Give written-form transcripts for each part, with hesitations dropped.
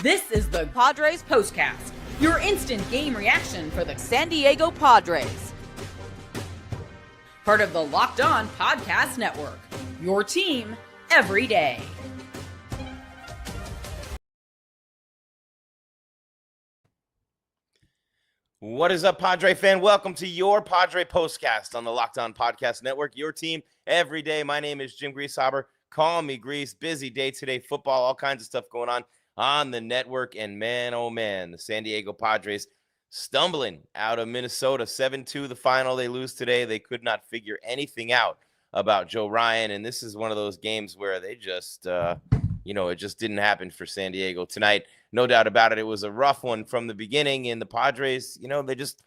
This is the Padres POSTCAST, your instant game reaction for the San Diego Padres. Part of the Locked On Podcast Network, your team every day. What is up, Padre fan? Welcome to your Padre POSTCAST on the Locked On Podcast Network, your team every day. My name is Jim Greasehaber. Call me Grease. Busy day today, football, all kinds of stuff going on the network. And man, oh man, the San Diego Padres stumbling out of Minnesota. 7-2 the final. They lose today. They could not figure anything out about Joe Ryan. And this is one of those games where they just, it just didn't happen for San Diego tonight. No doubt about it. It was a rough one from the beginning. And the Padres, they just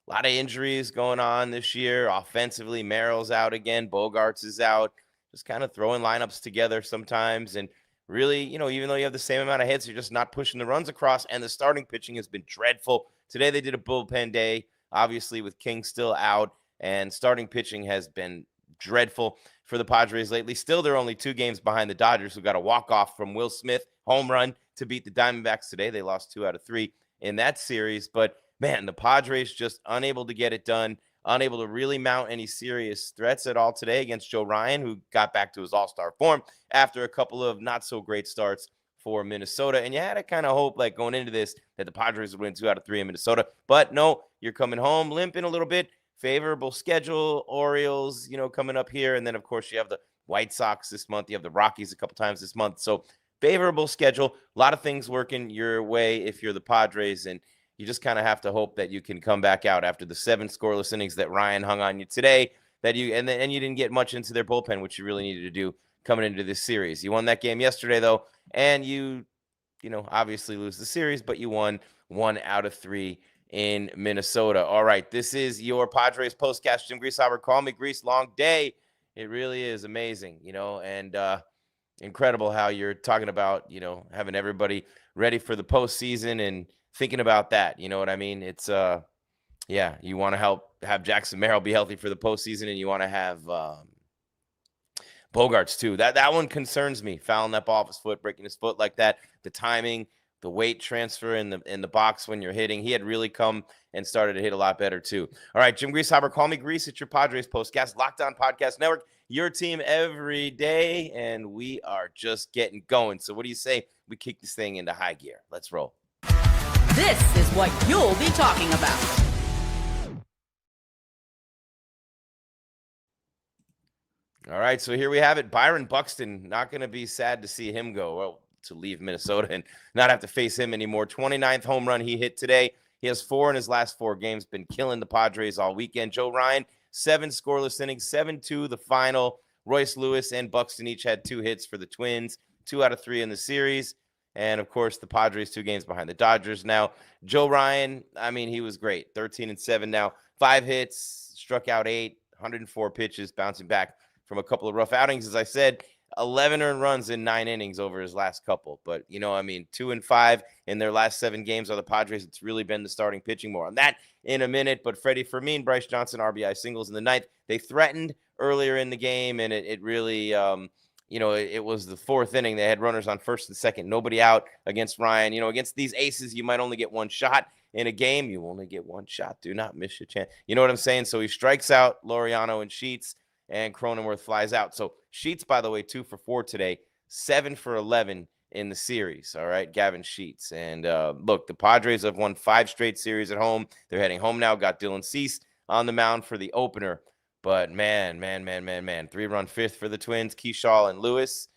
a lot of injuries going on this year. Offensively, Merrill's out again. Bogarts is out. Just kind of throwing lineups together sometimes. And really, even though you have the same amount of hits, you're just not pushing the runs across. And the starting pitching has been dreadful. Today they did a bullpen day, obviously with King still out. And starting pitching has been dreadful for the Padres lately. Still, they're only 2 games behind the Dodgers, who got a walk-off from Will Smith, home run to beat the Diamondbacks today. They lost 2 out of 3 in that series. But, man, the Padres just unable to get it done, unable to really mount any serious threats at all today against Joe Ryan, who got back to his all-star form after a couple of not-so-great starts for Minnesota. And you had to kind of hope, like, going into this, that the Padres would win 2 out of 3 in Minnesota. But, no, you're coming home limping a little bit. Favorable schedule, Orioles, coming up here. And then, of course, you have the White Sox this month. You have the Rockies a couple times this month. So favorable schedule, a lot of things working your way if you're the Padres. And you just kind of have to hope that you can come back out after the 7 scoreless innings that Ryan hung on you today, and you didn't get much into their bullpen, which you really needed to do coming into this series. You won that game yesterday, though, and you obviously lose the series, but you won 1 out of 3 in Minnesota. All right, this is your Padres POSTCAST. Jim Greasehaber, call me Grease. Long day. It really is amazing, and incredible how you're talking about, having everybody ready for the postseason and thinking about that. You know what I mean? It's, you want to have Jackson Merrill be healthy for the postseason, and you want to have Bogarts too. That one concerns me, fouling that ball off his foot, breaking his foot like that, the timing, the weight transfer in the box when you're hitting. He had really come and started to hit a lot better too. All right, Jim Greasehaber, call me Grease. It's your Padres POSTCAST, Locked On Podcast Network, your team every day, and we are just getting going. So what do you say we kick this thing into high gear? Let's roll. This is what you'll be talking about. All right, so here we have it. Byron Buxton, not going to be sad to see him go. Well, to leave Minnesota and not have to face him anymore. 29th home run he hit today. He has 4 in his last 4 games, been killing the Padres all weekend. Joe Ryan, 7 scoreless innings, 7-2 the final. Royce Lewis and Buxton each had 2 hits for the Twins, 2 out of 3 in the series. And, of course, the Padres 2 games behind the Dodgers. Now, Joe Ryan, he was great. 13-7 now. 5 hits, struck out 8, 104 pitches, bouncing back from a couple of rough outings. As I said, 11 earned runs in 9 innings over his last couple. But, 2-5 in their last 7 games are the Padres. It's really been the starting pitching. More on that in a minute. But Freddy, Fermin, Bryce Johnson, RBI singles in the 9th. They threatened earlier in the game, and it really, it was the 4th inning. They had runners on 1st and 2nd. Nobody out against Ryan. Against these aces, you might only get 1 shot in a game. You only get 1 shot. Do not miss your chance. You know what I'm saying? So he strikes out Laureano and Sheets, and Cronenworth flies out. So Sheets, by the way, 2 for 4 today, 7 for 11 in the series. All right, Gavin Sheets. And look, the Padres have won 5 straight series at home. They're heading home now. Got Dylan Cease on the mound for the opener. But man, 3-run 5th for the Twins, Kershaw and Lewis.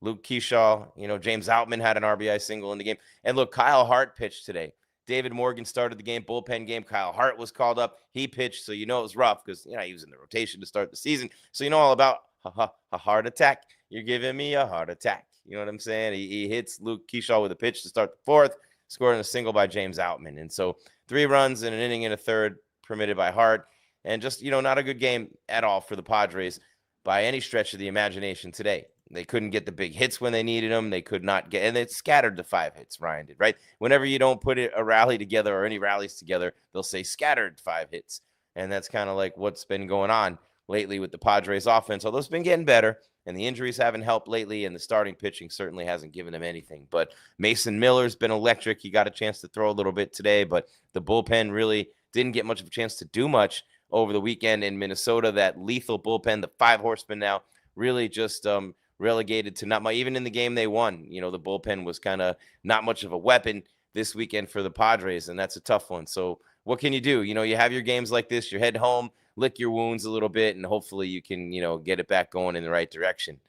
Luke Kershaw, James Outman had an RBI single in the game. And look, Kyle Hart pitched today. David Morgan started the game, bullpen game. Kyle Hart was called up. He pitched, so it was rough because, he was in the rotation to start the season. So all about a heart attack. You're giving me a heart attack. You know what I'm saying? He hits Luke Kershaw with a pitch to start the 4th, scoring a single by James Outman. And so 3 runs in an inning and a third permitted by Hart. And just, not a good game at all for the Padres by any stretch of the imagination today. They couldn't get the big hits when they needed them. They could not get, and it scattered the 5 hits, Ryan did, right? Whenever you don't put a rally together or any rallies together, they'll say scattered 5 hits. And that's kind of like what's been going on lately with the Padres offense, although it's been getting better, and the injuries haven't helped lately, and the starting pitching certainly hasn't given them anything. But Mason Miller's been electric. He got a chance to throw a little bit today, but the bullpen really didn't get much of a chance to do much over the weekend in Minnesota. That lethal bullpen, the 5 horsemen now, really just relegated to not much. Even in the game they won, the bullpen was kind of not much of a weapon this weekend for the Padres, and that's a tough one. So what can you do? You have your games like this, you head home, lick your wounds a little bit, and hopefully you can, get it back going in the right direction.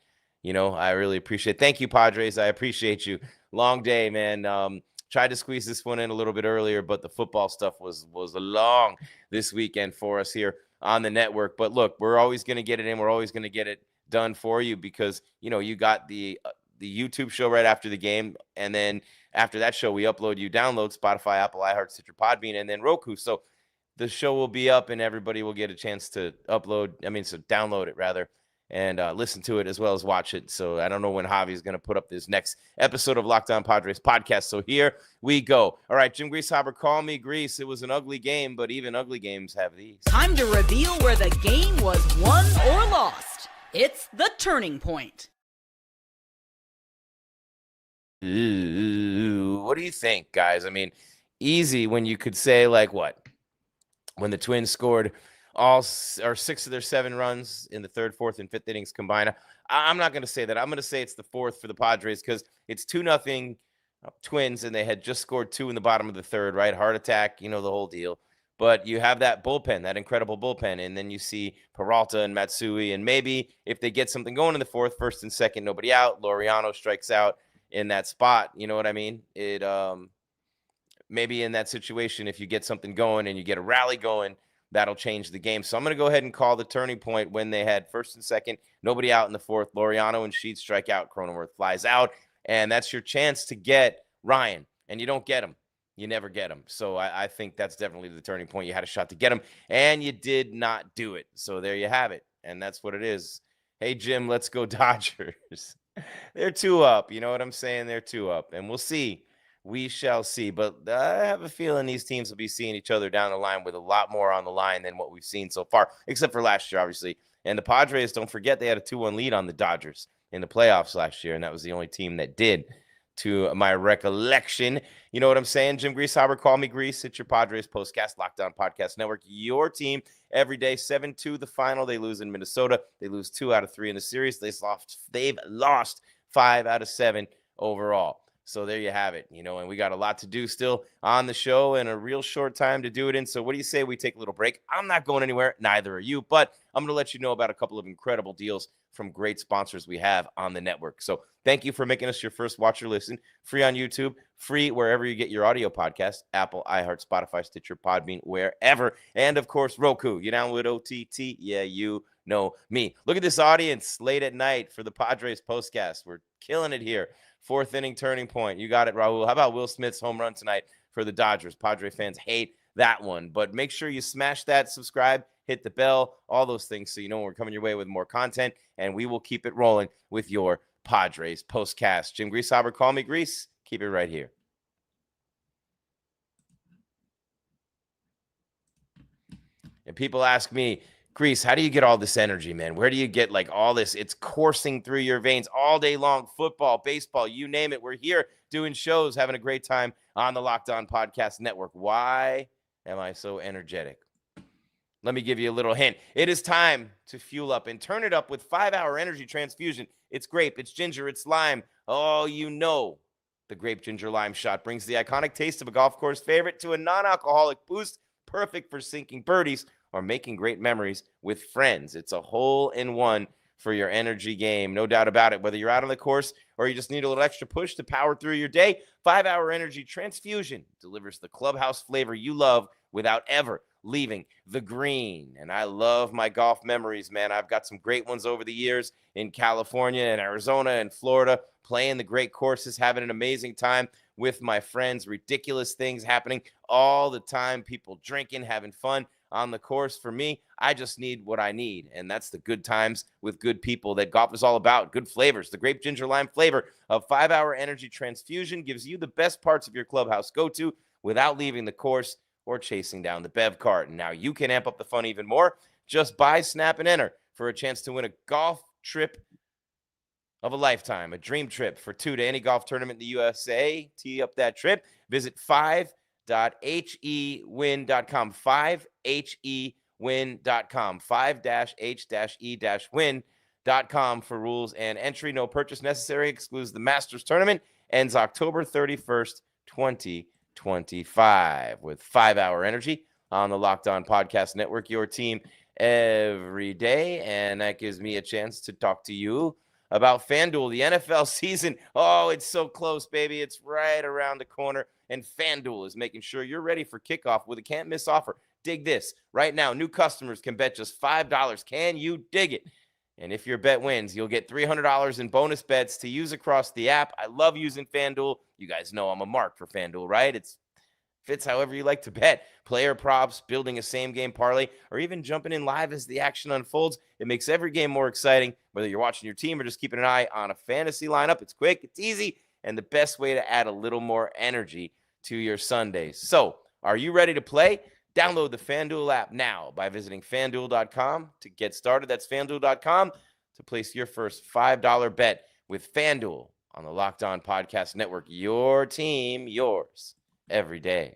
I really appreciate it. Thank you, Padres. I appreciate you. Long day, man. Tried to squeeze this one in a little bit earlier, but the football stuff was long this weekend for us here on the network. But look, we're always going to get it in. We're always going to get it done for you because, you got the YouTube show right after the game. And then after that show, we download Spotify, Apple, iHeart, Stitcher, Podbean, and then Roku. So the show will be up and everybody will get a chance to download it rather, and listen to it as well as watch it. So I don't know when Javi's going to put up this next episode of Locked On Padres podcast. So here we go. All right, Jim Greasehaber, call me Grease. It was an ugly game, but even ugly games have these. Time to reveal where the game was won or lost. It's the turning point. Ooh, what do you think, guys? I mean, easy when you could say when the Twins scored all 6 of their 7 runs in the 3rd, 4th, and 5th innings combined. I'm not going to say that. I'm going to say it's the 4th for the Padres because it's 2-0 Twins, and they had just scored 2 in the bottom of the 3rd, right? Heart attack, the whole deal. But you have that bullpen, that incredible bullpen, and then you see Peralta and Matsui, and maybe if they get something going in the 4th, 1st and 2nd, nobody out, Laureano strikes out in that spot. You know what I mean? It maybe in that situation, if you get something going and you get a rally going, that'll change the game. So I'm going to go ahead and call the turning point when they had 1st and 2nd, nobody out in the 4th. Laureano and Sheets strike out. Cronenworth flies out, and that's your chance to get Ryan. And you don't get him. You never get him. So I think that's definitely the turning point. You had a shot to get him, and you did not do it. So there you have it, and that's what it is. Hey, Jim, let's go Dodgers. They're 2 up. You know what I'm saying? They're 2 up, and we'll see. We shall see. But I have a feeling these teams will be seeing each other down the line with a lot more on the line than what we've seen so far, except for last year, obviously. And the Padres, don't forget, they had a 2-1 lead on the Dodgers in the playoffs last year, and that was the only team that did, to my recollection. You know what I'm saying? Jim Greasehaber, call me Grease. It's your Padres postcast, Locked On Podcast Network. Your team every day, 7-2 the final. They lose in Minnesota. They lose 2 out of 3 in the series. They've lost 5 out of 7 overall. So there you have it, and we got a lot to do still on the show and a real short time to do it in. So what do you say we take a little break? I'm not going anywhere. Neither are you, but I'm going to let you know about a couple of incredible deals from great sponsors we have on the network. So thank you for making us your first watch or listen. Free on YouTube, free wherever you get your audio podcast, Apple, iHeart, Spotify, Stitcher, Podbean, wherever. And of course, Roku. You download OTT. Yeah, you know me. Look at this audience late at night for the Padres postcast. We're killing it here. 4th inning turning point. You got it, Raul. How about Will Smith's home run tonight for the Dodgers? Padre fans hate that one, but make sure you smash that, subscribe, hit the bell, all those things so you know we're coming your way with more content, and we will keep it rolling with your Padres postcast. Jim Greasehaber, call me Grease. Keep it right here. And people ask me, Grease, how do you get all this energy, man? Where do you get all this? It's coursing through your veins all day long. Football, baseball, you name it. We're here doing shows, having a great time on the Locked On Podcast Network. Why am I so energetic? Let me give you a little hint. It is time to fuel up and turn it up with 5-Hour Energy Transfusion. It's grape, it's ginger, it's lime. Oh, the grape ginger lime shot brings the iconic taste of a golf course favorite to a non-alcoholic boost, perfect for sinking birdies or making great memories with friends. It's a hole-in-one for your energy game. No doubt about it. Whether you're out on the course or you just need a little extra push to power through your day, 5-Hour Energy Transfusion delivers the clubhouse flavor you love without ever leaving the green. And I love my golf memories, man. I've got some great ones over the years in California and Arizona and Florida, playing the great courses, having an amazing time with my friends. Ridiculous things happening all the time. People drinking, having fun on the course. For me, I just need what I need, and that's the good times with good people that golf is all about. Good flavors. The grape ginger lime flavor of 5-Hour Energy Transfusion gives you the best parts of your clubhouse go-to without leaving the course or chasing down the bev cart. And now you can amp up the fun even more. Just buy, snap, and enter for a chance to win a golf trip of a lifetime, a dream trip for two to any golf tournament in the USA. Tee up that trip. Visit 5-hewin.com. 5hewin.com. 5-h-e-win.com for rules and entry. No purchase necessary. Excludes the Masters tournament. Ends October 31st, 2025. With 5-hour energy on the Locked On Podcast Network, your team every day. And that gives me a chance to talk to you about FanDuel. The NFL season, oh, it's so close, baby. It's right around the corner, and FanDuel is making sure you're ready for kickoff with a can't-miss offer. Dig this. Right now, new customers can bet just $5. Can you dig it? And if your bet wins, you'll get $300 in bonus bets to use across the app. I love using FanDuel. You guys know I'm a mark for FanDuel, right? It fits however you like to bet. Player props, building a same-game parlay, or even jumping in live as the action unfolds. It makes every game more exciting, whether you're watching your team or just keeping an eye on a fantasy lineup. It's quick, it's easy, and the best way to add a little more energy to your Sundays. So, are you ready to play? Download the FanDuel app now by visiting FanDuel.com to get started. That's FanDuel.com to place your first $5 bet with FanDuel on the Locked On Podcast Network. Your team, yours, every day.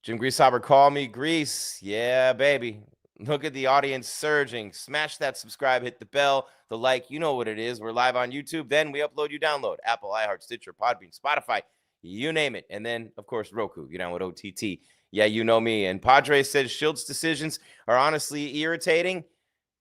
Jim Greasehaber, call me Grease. Yeah, baby. Look at the audience surging. Smash that subscribe, hit the bell, the like. You know what it is. We're live on YouTube. Then we upload, you download. Apple, iHeart, Stitcher, Podbean, Spotify, you name it. And then, of course, Roku. You download OTT. Yeah, you know me. And Padres says Schilt's decisions are honestly irritating.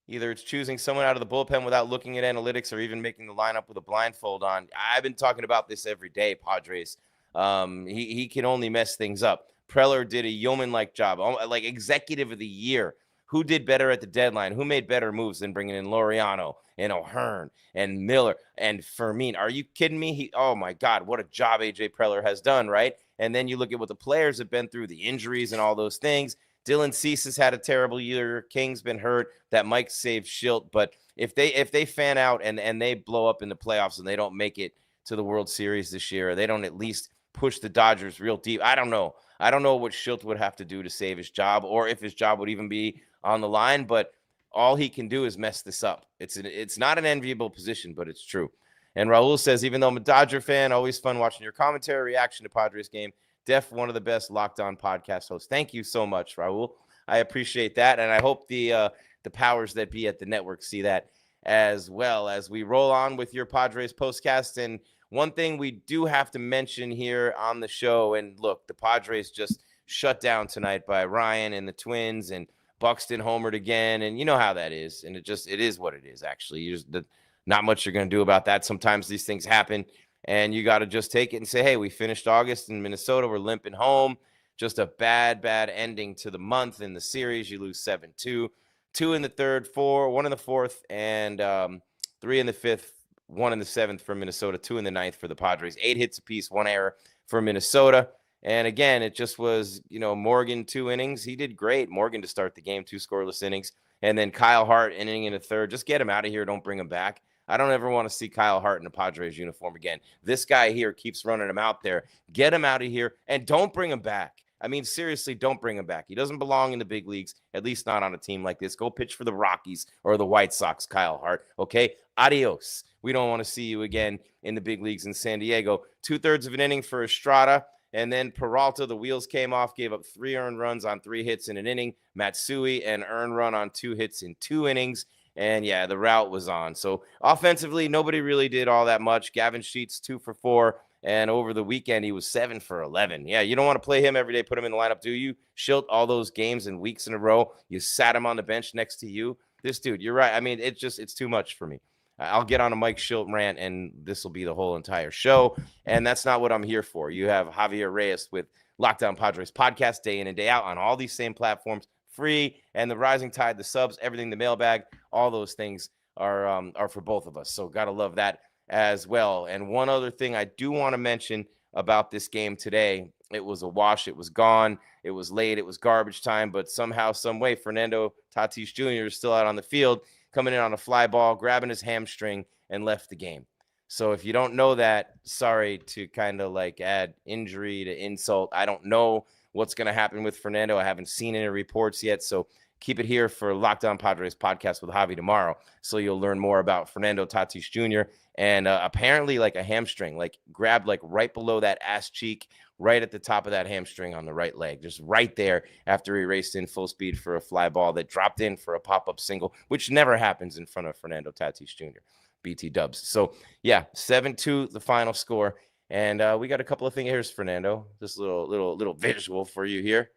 Either it's choosing someone out of the bullpen without looking at analytics or even making the lineup with a blindfold on. I've been talking about this every day, Padres. He can only mess things up. Preller did a yeoman-like job, like executive of the year. Who did better at the deadline? Who made better moves than bringing in Laureano and O'Hearn and Miller and Fermin? Are you kidding me? Oh, my God, what a job A.J. Preller has done, right? And then you look at what the players have been through, the injuries and all those things. Dylan Cease has had a terrible year. King's been hurt. That might save Schilt. But if they fan out and they blow up in the playoffs and they don't make it to the World Series this year, or they don't at least push the Dodgers real deep, I don't know. I don't know what Schilt would have to do to save his job, or if his job would even be on the line, but all he can do is mess this up. It's not an enviable position, but it's true. And Raul says, even though I'm a Dodger fan, always fun watching your commentary, reaction to Padres game. One of the best Locked On podcast hosts. Thank you so much, Raul. I appreciate that, and I hope the powers that be at the network see that as well as we roll on with your Padres postcast. And one thing we do have to mention here on the show, and look, the Padres just shut down tonight by Ryan and the Twins, and Buxton homered again, and you know how that is. And it is what it is, actually. Not much you're going to do about that. Sometimes these things happen, and you got to just take it and say, hey, we finished August in Minnesota. We're limping home. Just a bad ending to the month in the series. You lose 7-2. 2 in the third, 1 in the fourth, and 3 in the fifth, 1 in the seventh for Minnesota, 2 in the ninth for the Padres. 8 hits apiece, 1 error for Minnesota. And again, it just was, Morgan 2 innings. He did great. Morgan to start the game, 2 scoreless innings. And then Kyle Hart inning in a third. Just get him out of here. Don't bring him back. I don't ever want to see Kyle Hart in a Padres uniform again. This guy here keeps running him out there. Get him out of here and don't bring him back. I mean, seriously, don't bring him back. He doesn't belong in the big leagues, at least not on a team like this. Go pitch for the Rockies or the White Sox, Kyle Hart. Okay? Adios. We don't want to see you again in the big leagues in San Diego. 2/3 of an inning for Estrada. And then Peralta, the wheels came off, gave up 3 earned runs on 3 hits in an inning. Matsui, an earned run on 2 hits in 2 innings. And, yeah, the route was on. So, offensively, nobody really did all that much. Gavin Sheets, 2 for 4. And over the weekend, he was 7 for 11. Yeah, you don't want to play him every day, put him in the lineup, do you? Schilt all those games and weeks in a row. You sat him on the bench next to you. This dude, you're right. I mean, it's too much for me. I'll get on a Mike Schilt rant, and this will be the whole entire show. And that's not what I'm here for. You have Javier Reyes with Locked On Padres podcast day in and day out on all these same platforms, free. And the Rising Tide, the subs, everything, the mailbag, all those things are for both of us. So got to love that as well. And one other thing I do want to mention about this game today, it was a wash. It was gone. It was late. It was garbage time. But somehow, some way, Fernando Tatis Jr. is still out on the field, coming in on a fly ball, grabbing his hamstring, and left the game. So if you don't know that, sorry to kind of like add injury to insult. I don't know what's going to happen with Fernando. I haven't seen any reports yet, so keep it here for Locked On Padres podcast with Javi tomorrow. So you'll learn more about Fernando Tatis Jr. and apparently like a hamstring, like grabbed like right below that ass cheek, right at the top of that hamstring on the right leg, just right there after he raced in full speed for a fly ball that dropped in for a pop-up single, which never happens in front of Fernando Tatis Jr. BT dubs. So yeah, 7-2 the final score. And we got a couple of things. Here's Fernando. Just a little visual for you here.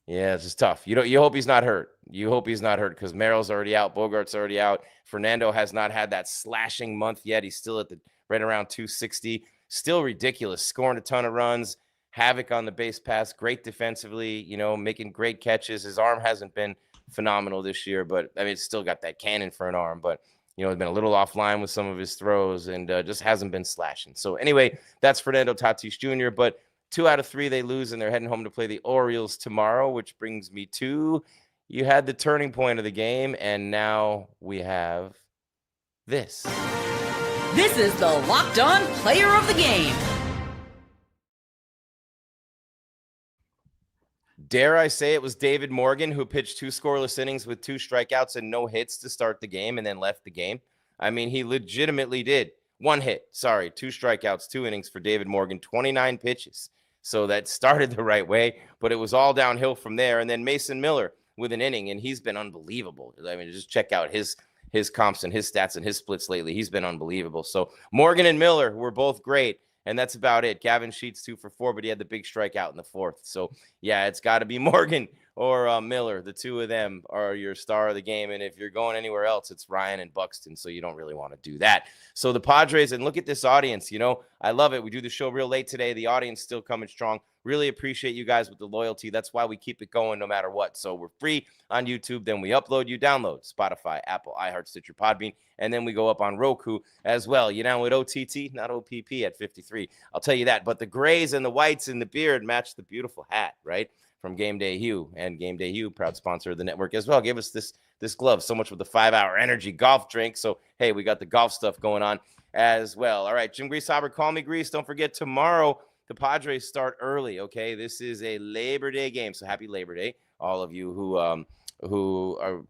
Yeah, it's just tough. You hope he's not hurt. You hope he's not hurt because Merrill's already out. Bogart's already out. Fernando has not had that slashing month yet. He's still at the right around 260. Still ridiculous. Scoring a ton of runs. Havoc on the base pass. Great defensively. Making great catches. His arm hasn't been phenomenal this year, but I mean, it's still got that cannon for an arm. But he's been a little offline with some of his throws and just hasn't been slashing. So anyway, that's Fernando Tatis Jr. But 2 out of 3 they lose, and they're heading home to play the Orioles tomorrow, which brings me to you had the turning point of the game, and now we have this. This is the Locked On Player of the Game. Dare I say it was David Morgan who pitched 2 scoreless innings with 2 strikeouts and no hits to start the game and then left the game? I mean, he legitimately did. 1 hit, 2 strikeouts, 2 innings for David Morgan, 29 pitches. So that started the right way, but it was all downhill from there. And then Mason Miller with an inning, and he's been unbelievable. I mean, just check out his comps and his stats and his splits lately. He's been unbelievable. So Morgan and Miller were both great, and that's about it. Gavin Sheets 2 for 4, but he had the big strikeout in the 4th. So, yeah, it's got to be Morgan or Miller. The 2 of them are your star of the game. And if you're going anywhere else, it's Ryan and Buxton. So you don't really want to do that. So the Padres, and look at this audience. I love it. We do the show real late today. The audience still coming strong. Really appreciate you guys with the loyalty. That's why we keep it going no matter what. So we're free on YouTube. Then we upload, you download Spotify, Apple, iHeart, Stitcher, Podbean. And then we go up on Roku as well. You download OTT, not OPP at 53. I'll tell you that. But the grays and the whites and the beard match the beautiful hat, right? From Game Day Hue. And Game Day Hue, proud sponsor of the network as well, gave us this glove. So much with the 5-hour energy golf drink. So, hey, we got the golf stuff going on as well. All right, Jim Greasehaber, call me Grease. Don't forget, tomorrow the Padres start early, okay? This is a Labor Day game, so happy Labor Day. All of you who are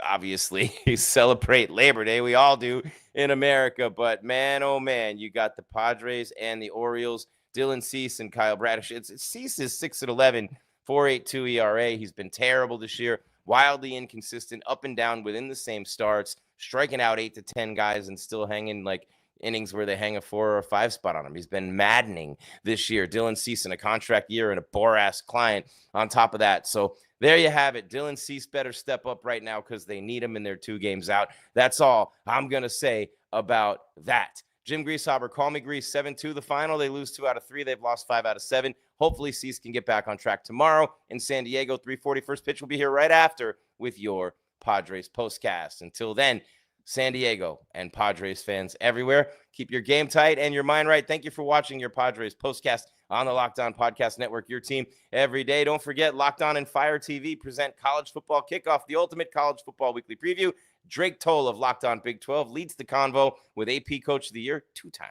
obviously celebrate Labor Day. We all do in America. But, man, oh, man, you got the Padres and the Orioles, Dylan Cease and Kyle Bradish. Cease is 6-11. 4.82 ERA. He's been terrible this year, wildly inconsistent, up and down within the same starts, striking out 8 to 10 guys and still hanging like innings where they hang a 4 or a 5 spot on him. He's been maddening this year. Dylan Cease in a contract year and a bore-ass client on top of that. So there you have it. Dylan Cease better step up right now because they need him in their 2 games out. That's all I'm going to say about that. Jim Greasehaber, call me Grease, 7-2 the final. They lose 2 out of 3. They've lost 5 out of 7. Hopefully Cease can get back on track tomorrow in San Diego. 3:40 first pitch will be here right after with your Padres postcast. Until then, San Diego and Padres fans everywhere, keep your game tight and your mind right. Thank you for watching your Padres postcast on the Locked On Podcast Network, your team every day. Don't forget, Locked On and Fire TV present College Football Kickoff, the ultimate college football weekly preview. Drake Toll of Locked On Big 12 leads the convo with AP Coach of the Year, 2-time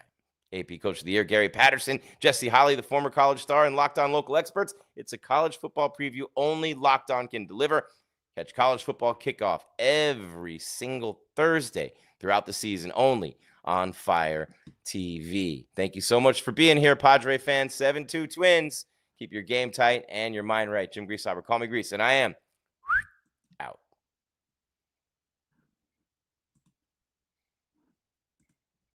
AP Coach of the Year, Gary Patterson, Jesse Holly, the former college star, and Locked On local experts. It's a college football preview only Locked On can deliver. Catch College Football Kickoff every single Thursday throughout the season only on Fire TV. Thank you so much for being here, Padre fans. 7-2 Twins. Keep your game tight and your mind right. Jim Greasehaber, call me Grease, and I am